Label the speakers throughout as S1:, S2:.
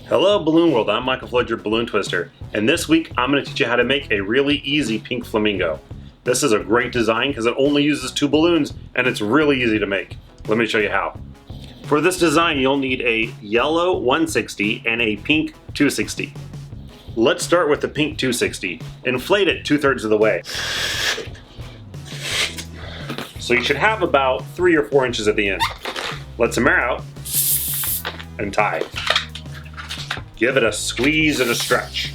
S1: Hello Balloon World, I'm Michael Floyd, your balloon twister, and this week I'm going to teach you how to make a really easy pink flamingo. This is a great design because it only uses 2 balloons and it's really easy to make. Let me show you how. For this design you'll need a yellow 160 and a pink 260. Let's start with the pink 260. Inflate it 2/3 of the way. So you should have about 3 or 4 inches at the end. Let some air out and tie. Give it a squeeze and a stretch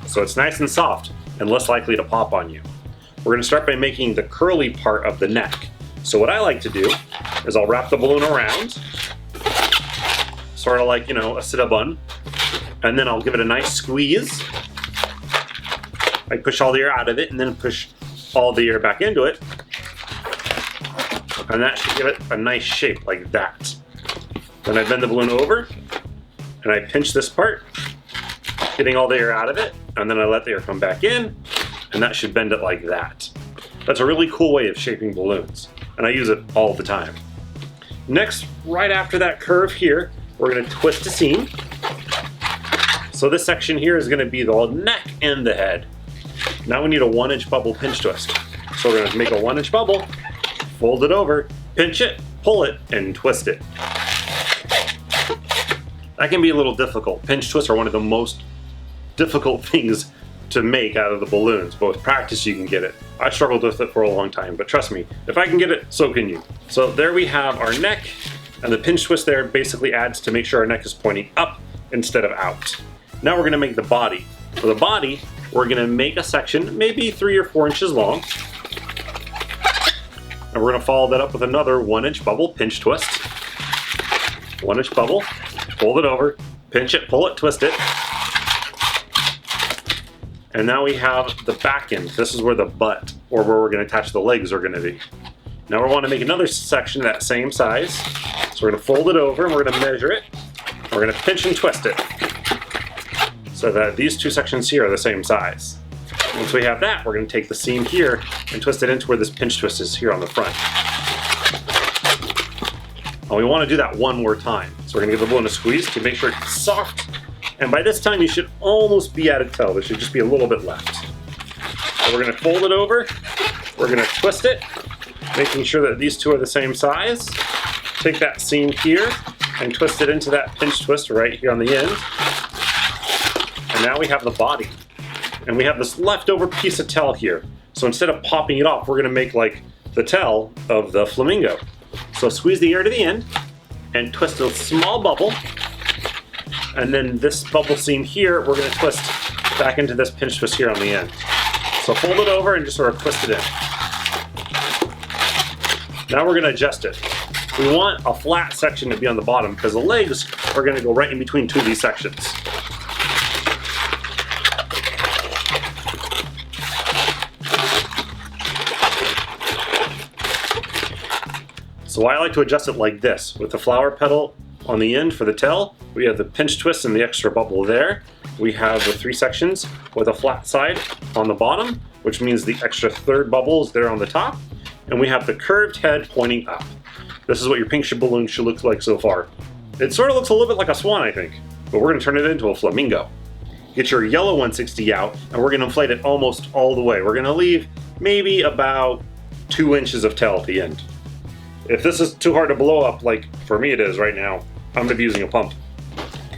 S1: so it's nice and soft and less likely to pop on you. We're going to start by making the curly part of the neck. So what I like to do is I'll wrap the balloon around, sort of like, a Cinnabon, and then I'll give it a nice squeeze. I push all the air out of it and then push all the air back into it, and that should give it a nice shape like that. Then I bend the balloon over and I pinch this part, getting all the air out of it, and then I let the air come back in, and that should bend it like that. That's a really cool way of shaping balloons, and I use it all the time. Next, right after that curve here, we're going to twist the seam. So this section here is going to be the neck and the head. Now we need a 1-inch bubble pinch twist. So we're going to make a 1-inch bubble, fold it over, pinch it, pull it, and twist it. That can be a little difficult. Pinch twists are one of the most difficult things to make out of the balloons, but with practice you can get it. I struggled with it for a long time, but trust me, if I can get it, so can you. So there we have our neck, and the pinch twist there basically adds to make sure our neck is pointing up instead of out. Now we're gonna make the body. For the body, we're gonna make a section, maybe 3 or 4 inches long, and we're gonna follow that up with another 1-inch bubble pinch twist. 1-inch bubble, fold it over, pinch it, pull it, twist it. And now we have the back end. This is where the butt, or where we're going to attach the legs, are going to be. Now we want to make another section that same size. So we're going to fold it over and we're going to measure it. We're going to pinch and twist it so that these 2 sections here are the same size. Once we have that, we're going to take the seam here and twist it into where this pinch twist is here on the front. And we want to do that one more time. So we're going to give the balloon a squeeze to make sure it's soft. And by this time you should almost be at a toe. There should just be a little bit left. So we're going to fold it over. We're going to twist it, making sure that these 2 are the same size. Take that seam here and twist it into that pinch twist right here on the end. And now we have the body. And we have this leftover piece of tail here. So instead of popping it off, we're going to make like the tail of the flamingo. So squeeze the air to the end and twist a small bubble, and then this bubble seam here we're going to twist back into this pinch twist here on the end. So fold it over and just sort of twist it in. Now we're going to adjust it. We want a flat section to be on the bottom because the legs are going to go right in between 2 of these sections. So I like to adjust it like this, with the flower petal on the end for the tail. We have the pinch twist and the extra bubble there. We have the 3 sections with a flat side on the bottom, which means the extra 3rd bubble is there on the top. And we have the curved head pointing up. This is what your pink balloon should look like so far. It sort of looks a little bit like a swan, I think, but we're going to turn it into a flamingo. Get your yellow 160 out, and we're going to inflate it almost all the way. We're going to leave maybe about 2 inches of tail at the end. If this is too hard to blow up, like for me it is right now, I'm going to be using a pump.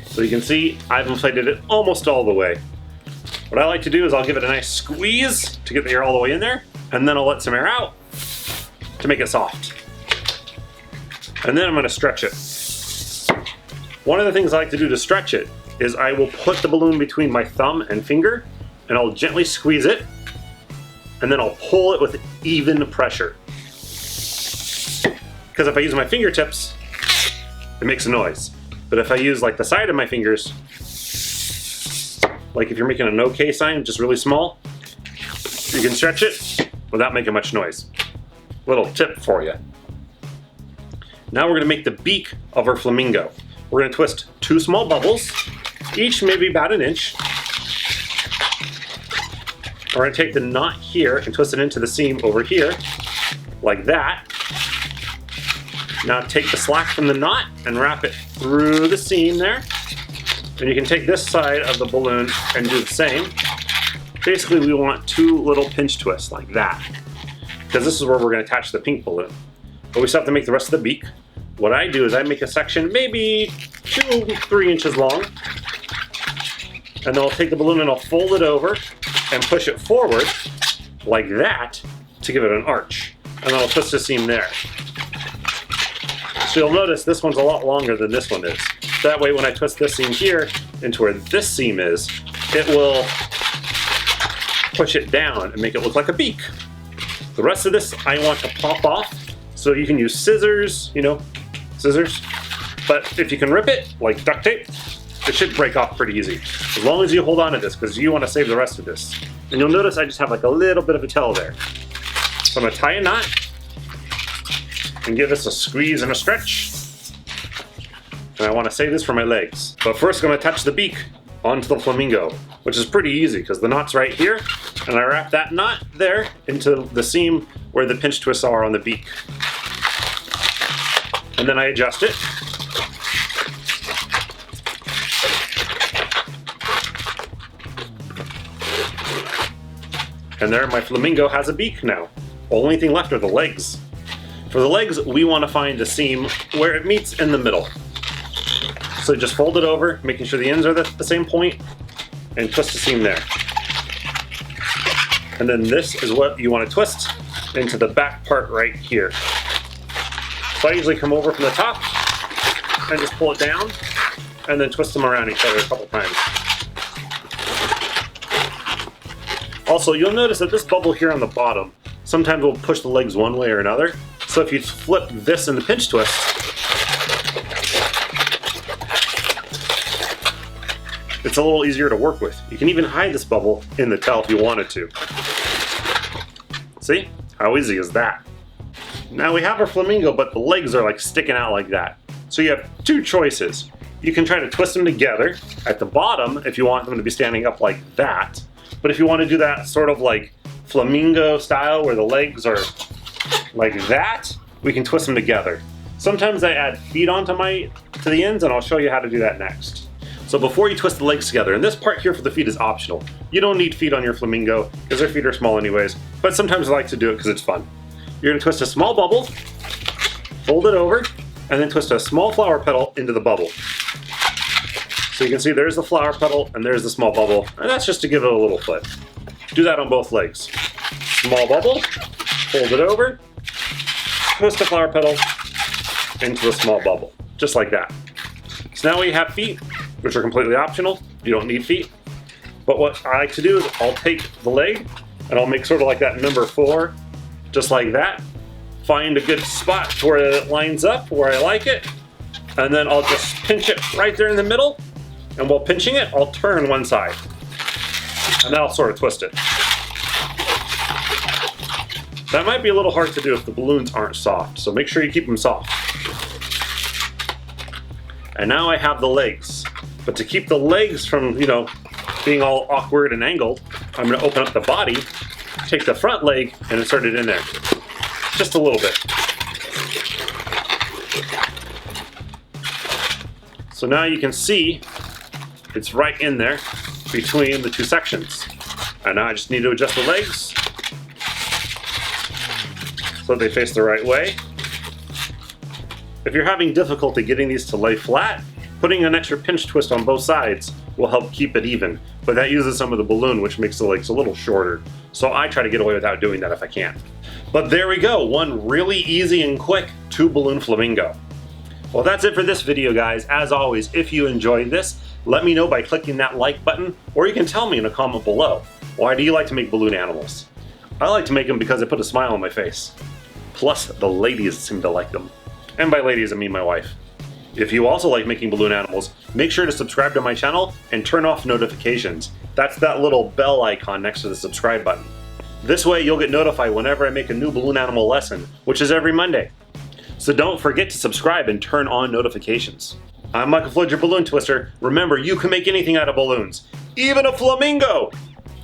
S1: So you can see I've inflated it almost all the way. What I like to do is I'll give it a nice squeeze to get the air all the way in there, and then I'll let some air out to make it soft. And then I'm going to stretch it. One of the things I like to do to stretch it is I will put the balloon between my thumb and finger, and I'll gently squeeze it, and then I'll pull it with even pressure. Because if I use my fingertips, it makes a noise. But if I use like the side of my fingers, like if you're making an OK sign, just really small, you can stretch it without making much noise. Little tip for you. Now we're going to make the beak of our flamingo. We're going to twist 2 small bubbles, each maybe about 1 inch. We're going to take the knot here and twist it into the seam over here, like that. Now take the slack from the knot and wrap it through the seam there. And you can take this side of the balloon and do the same. Basically, we want 2 little pinch twists like that, because this is where we're going to attach the pink balloon. But we still have to make the rest of the beak. What I do is I make a section maybe 2-3 inches long, and then I'll take the balloon and I'll fold it over and push it forward like that to give it an arch. And then I'll twist the seam there. So you'll notice this one's a lot longer than this one is. That way when I twist this seam here into where this seam is, it will push it down and make it look like a beak. The rest of this I want to pop off, so you can use scissors, scissors. But if you can rip it, like duct tape, it should break off pretty easy. As long as you hold on to this, because you want to save the rest of this. And you'll notice I just have like a little bit of a tail there. So I'm going to tie a knot and give this a squeeze and a stretch. And I want to save this for my legs. But first I'm going to attach the beak onto the flamingo, which is pretty easy because the knot's right here, and I wrap that knot there into the seam where the pinch twists are on the beak. And then I adjust it. And there, my flamingo has a beak now. Only thing left are the legs. For the legs, we want to find the seam where it meets in the middle. So just fold it over, making sure the ends are the same point, and twist the seam there. And then this is what you want to twist into the back part right here. So I usually come over from the top and just pull it down, and then twist them around each other a couple times. Also, you'll notice that this bubble here on the bottom sometimes will push the legs one way or another. So if you flip this in the pinch twist, it's a little easier to work with. You can even hide this bubble in the tail if you wanted to. See? How easy is that? Now we have our flamingo, but the legs are like sticking out like that. So you have 2 choices. You can try to twist them together at the bottom if you want them to be standing up like that. But if you want to do that sort of like flamingo style where the legs are like that, we can twist them together. Sometimes I add feet onto to the ends, and I'll show you how to do that next. So before you twist the legs together, and this part here for the feet is optional. You don't need feet on your flamingo because their feet are small anyways, but sometimes I like to do it because it's fun. You're going to twist a small bubble, fold it over, and then twist a small flower petal into the bubble. So you can see there's the flower petal and there's the small bubble, and that's just to give it a little flip. Do that on both legs. Small bubble, fold it over, twist the flower petal into the small bubble, just like that. So now we have feet, which are completely optional. You don't need feet. But what I like to do is I'll take the leg and I'll make sort of like that number 4, just like that. Find a good spot where it lines up, where I like it, and then I'll just pinch it right there in the middle. And while pinching it, I'll turn one side. And then I'll sort of twist it. That might be a little hard to do if the balloons aren't soft, so make sure you keep them soft. And now I have the legs. But to keep the legs from, being all awkward and angled, I'm going to open up the body, take the front leg, and insert it in there. Just a little bit. So now you can see it's right in there between the 2 sections. And now I just need to adjust the legs so they face the right way. If you're having difficulty getting these to lay flat, putting an extra pinch twist on both sides will help keep it even, but that uses some of the balloon, which makes the legs a little shorter. So I try to get away without doing that if I can. But there we go, one really easy and quick 2-balloon flamingo. Well, that's it for this video, guys. As always, if you enjoyed this, let me know by clicking that like button, or you can tell me in a comment below. Why do you like to make balloon animals? I like to make them because they put a smile on my face. Plus, the ladies seem to like them. And by ladies, I mean my wife. If you also like making balloon animals, make sure to subscribe to my channel and turn off notifications. That's that little bell icon next to the subscribe button. This way you'll get notified whenever I make a new balloon animal lesson, which is every Monday. So don't forget to subscribe and turn on notifications. I'm Michael Floyd, your balloon twister. Remember, you can make anything out of balloons, even a flamingo!